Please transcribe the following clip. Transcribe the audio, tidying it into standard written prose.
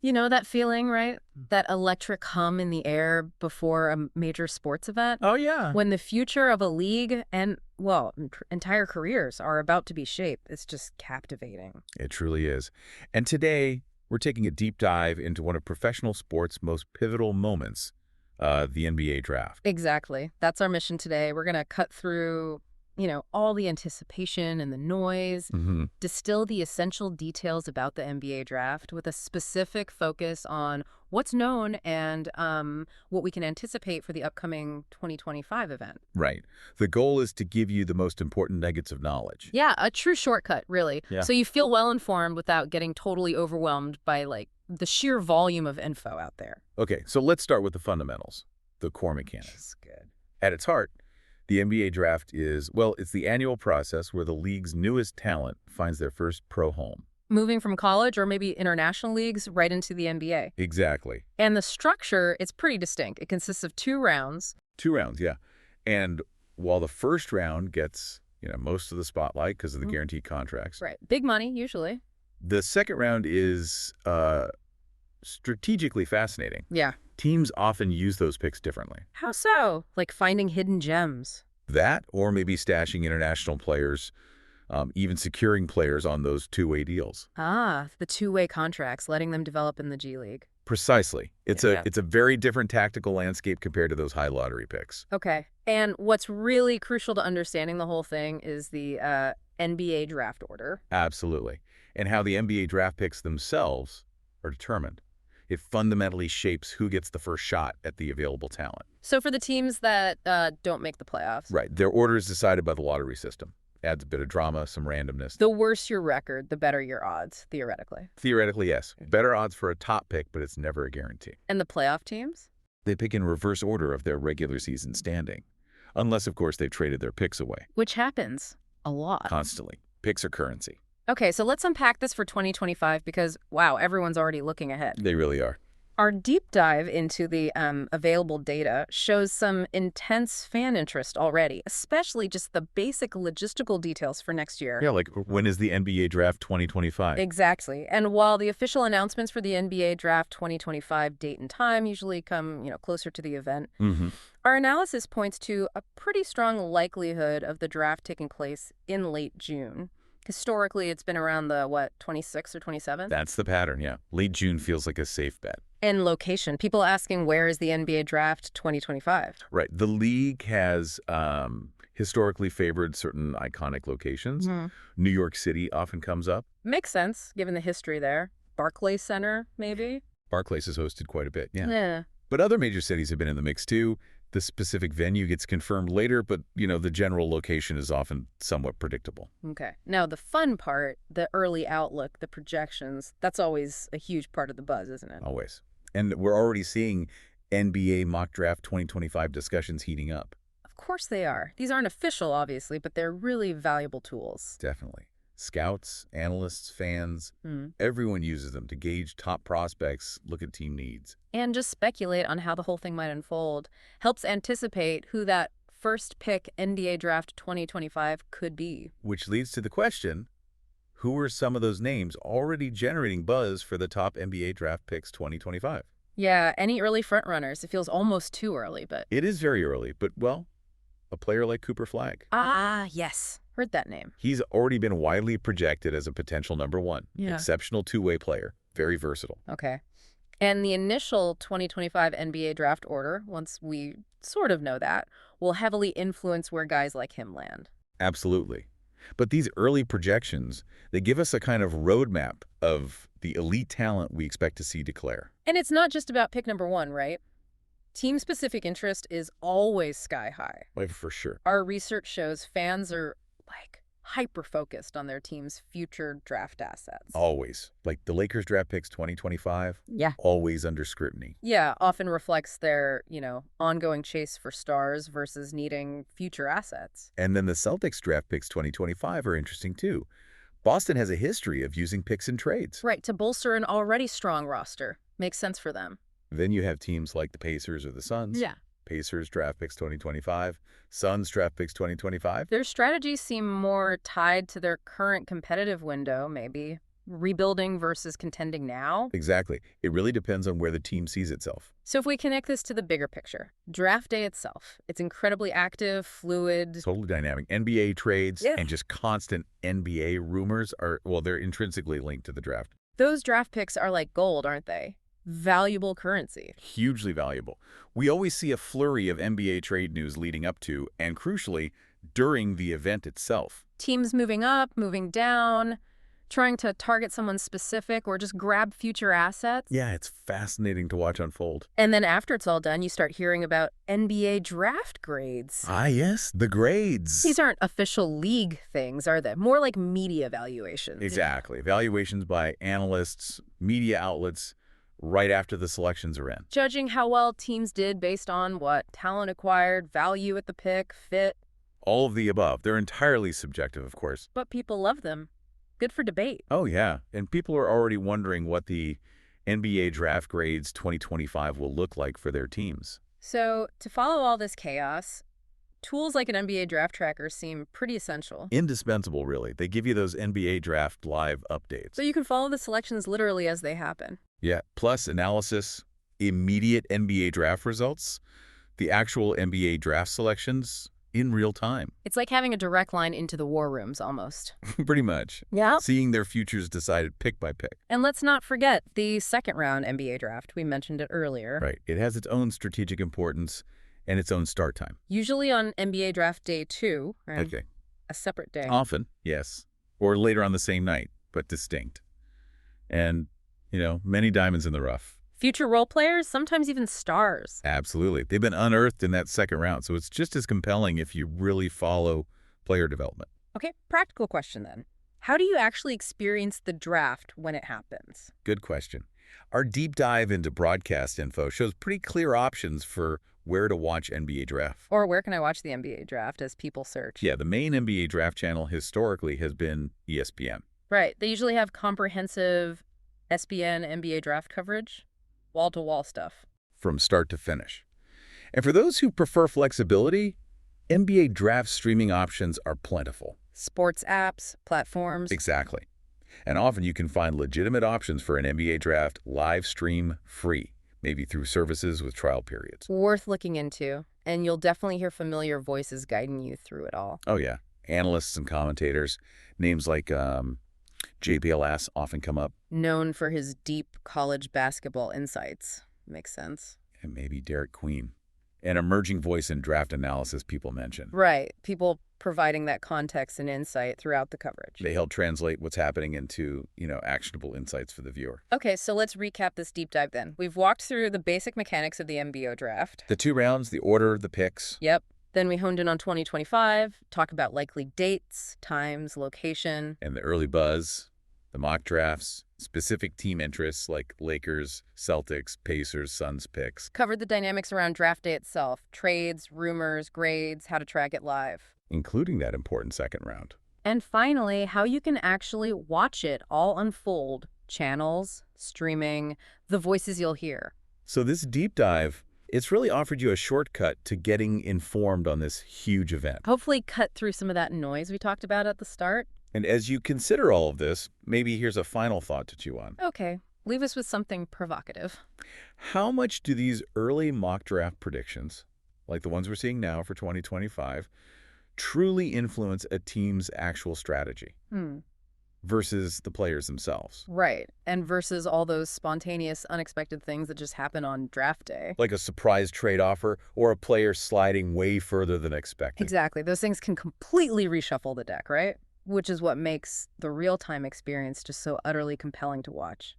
You know that feeling, right? That electric hum in the air before a major sports event? Oh, yeah. When the future of a league and, well, entire careers are about to be shaped, it's just captivating. It truly is. And today, we're taking a deep dive into one of professional sports' most pivotal moments, the NBA draft. Exactly. That's our mission today. We're going to cut through, all the anticipation and the noise, Hmm. distill the essential details about the NBA draft with a specific focus on what's known and what we can anticipate for the upcoming 2025 event. Right. The goal is to give you the most important nuggets of knowledge. Yeah, a true shortcut, really. Yeah. So you feel well informed without getting totally overwhelmed by the sheer volume of info out there. Okay, so let's start with the fundamentals, the core mechanics. That's good. At its heart, the NBA draft is, well, it's the annual process where the league's newest talent finds their first pro home. Moving from college or maybe international leagues right into the NBA. Exactly. And the structure is pretty distinct. It consists of 2 rounds. 2 rounds, yeah. And while the first round gets, most of the spotlight because of the guaranteed contracts, Right. Big money, usually. the second round is strategically fascinating. Yeah. Teams often use those picks differently. How so? Like finding hidden gems. That, or maybe stashing international players, even securing players on those two-way deals. Ah, the 2-way contracts, letting them develop in the G League. Precisely. It's Yeah. a very different tactical landscape compared to those high lottery picks. Okay. And what's really crucial to understanding the whole thing is the NBA draft order. Absolutely. And how the NBA draft picks themselves are determined. It fundamentally shapes who gets the first shot at the available talent. So for the teams that don't make the playoffs, Right. Their order is decided by the lottery system. Adds a bit of drama, some randomness. the worse your record, the better your odds, theoretically. Theoretically, yes. Better odds for a top pick, but it's never a guarantee. And the playoff teams? They pick in reverse order of their regular season standing. Unless, of course, they've traded their picks away. Which happens a lot. Constantly. Picks are currency. Okay, so let's unpack this for 2025 because, wow, everyone's already looking ahead. They really are. Our deep dive into the available data shows some intense fan interest already, especially just the basic logistical details for next year. Yeah, like when is the NBA draft 2025? Exactly. And while the official announcements for the NBA draft 2025 date and time usually come, closer to the event, our analysis points to a pretty strong likelihood of the draft taking place in late June. Historically, it's been around the, 26th or 27th? That's the pattern, yeah. Late June feels like a safe bet. And location. People asking, where is the NBA draft 2025? Right. The league has historically favored certain iconic locations. New York City often comes up. Makes sense, given the history there. Barclays Center, maybe? Barclays has hosted quite a bit, yeah. Yeah. But other major cities have been in the mix too. The specific venue gets confirmed later, but, the general location is often somewhat predictable. Okay. Now, the fun part, the early outlook, the projections, that's always a huge part of the buzz, isn't it? Always. And we're already seeing NBA mock draft 2025 discussions heating up. Of course they are. These aren't official, obviously, but they're really valuable tools. Definitely. Scouts, analysts, fans, everyone uses them to gauge top prospects, look at team needs. And just speculate on how the whole thing might unfold. Helps anticipate who that first pick NBA draft 2025 could be. Which leads to the question, who are some of those names already generating buzz for the top NBA draft picks 2025? Yeah, any early frontrunners. It feels almost too early, but... It is very early, but, well, a player like Cooper Flagg. Ah, yes. Heard that name. He's already been widely projected as a potential number 1. Yeah. Exceptional two-way player. Very versatile. Okay. And the initial 2025 NBA draft order, once we sort of know that, will heavily influence where guys like him land. Absolutely. But these early projections, they give us a kind of roadmap of the elite talent we expect to see declare. And it's not just about pick number 1, right? Team-specific interest is always sky high. Like, for sure. Our research shows fans are, hyper-focused on their team's future draft assets. Always. Like the Lakers draft picks 2025, Yeah. always under scrutiny. Yeah, often reflects their, ongoing chase for stars versus needing future assets. And then the Celtics draft picks 2025 are interesting too. Boston has a history of using picks and trades. Right, to bolster an already strong roster. Makes sense for them. Then you have teams like the Pacers or the Suns. Yeah. Pacers draft picks 2025, Suns draft picks 2025. Their strategies seem more tied to their current competitive window, maybe. rebuilding versus contending now. Exactly. It really depends on where the team sees itself. So if we connect this to the bigger picture, draft day itself, it's incredibly active, fluid. Totally dynamic. NBA trades Yeah. and just constant NBA rumors are, well, they're intrinsically linked to the draft. Those draft picks are like gold, aren't they? Valuable currency. Hugely valuable. We always see a flurry of NBA trade news leading up to, and crucially, during the event itself. Teams moving up, moving down, trying to target someone specific or just grab future assets. Yeah, it's fascinating to watch unfold. And then after it's all done, you start hearing about NBA draft grades. Ah, yes, the grades. These aren't official league things, are they? More like media evaluations. Exactly. Evaluations by analysts, media outlets, right after the selections are in. Judging how well teams did based on what? Talent acquired, value at the pick, fit. All of the above. They're entirely subjective, of course. But people love them. Good for debate. Oh, yeah. And people are already wondering what the NBA Draft Grades 2025 will look like for their teams. So to follow all this chaos, tools like an NBA draft tracker seem pretty essential. Indispensable, really. They give you those NBA Draft live updates. So you can follow the selections literally as they happen. Yeah. Plus analysis, immediate NBA draft results, the actual NBA draft selections in real time. It's like having a direct line into the war rooms almost. Pretty much. Yeah. Seeing their futures decided pick by pick. And let's not forget the second round NBA draft. We mentioned it earlier. Right. It has its own strategic importance and its own start time. Usually on NBA draft day 2, right? Okay. A separate day. Often, yes. Or later on the same night, but distinct. And, many diamonds in the rough. Future role players, sometimes even stars. Absolutely. They've been unearthed in that second round, so it's just as compelling if you really follow player development. Okay, practical question then. How do you actually experience the draft when it happens? Good question. Our deep dive into broadcast info shows pretty clear options for where to watch NBA draft. Or where can I watch the NBA draft as people search? Yeah, the main NBA draft channel historically has been ESPN. Right. They usually have comprehensive SBN NBA draft coverage, wall-to-wall stuff. From start to finish. And for those who prefer flexibility, NBA draft streaming options are plentiful. Sports apps, platforms. Exactly. And often you can find legitimate options for an NBA draft live stream free, maybe through services with trial periods. Worth looking into, and you'll definitely hear familiar voices guiding you through it all. Oh, yeah. Analysts and commentators, names like JPLS often come up. Known for his deep college basketball insights. Makes sense. And maybe Derek Queen, an emerging voice in draft analysis people mention. Right. People providing that context and insight throughout the coverage. They help translate what's happening into, actionable insights for the viewer. Okay, so let's recap this deep dive then. We've walked through the basic mechanics of the NBA draft. The 2 rounds, the order, the picks. Yep. Then we honed in on 2025, talk about likely dates, times, location. And the early buzz, the mock drafts, specific team interests like Lakers, Celtics, Pacers, Suns picks. Covered the dynamics around draft day itself, trades, rumors, grades, how to track it live. Including that important second round. And finally, how you can actually watch it all unfold. Channels, streaming, the voices you'll hear. So this deep dive, it's really offered you a shortcut to getting informed on this huge event. Hopefully cut through some of that noise we talked about at the start. And as you consider all of this, maybe here's a final thought to chew on. Okay, leave us with something provocative. How much do these early mock draft predictions, like the ones we're seeing now for 2025, truly influence a team's actual strategy versus the players themselves? Right, and versus all those spontaneous, unexpected things that just happen on draft day. Like a surprise trade offer or a player sliding way further than expected. Exactly. Those things can completely reshuffle the deck, right? Which is what makes the real-time experience just so utterly compelling to watch.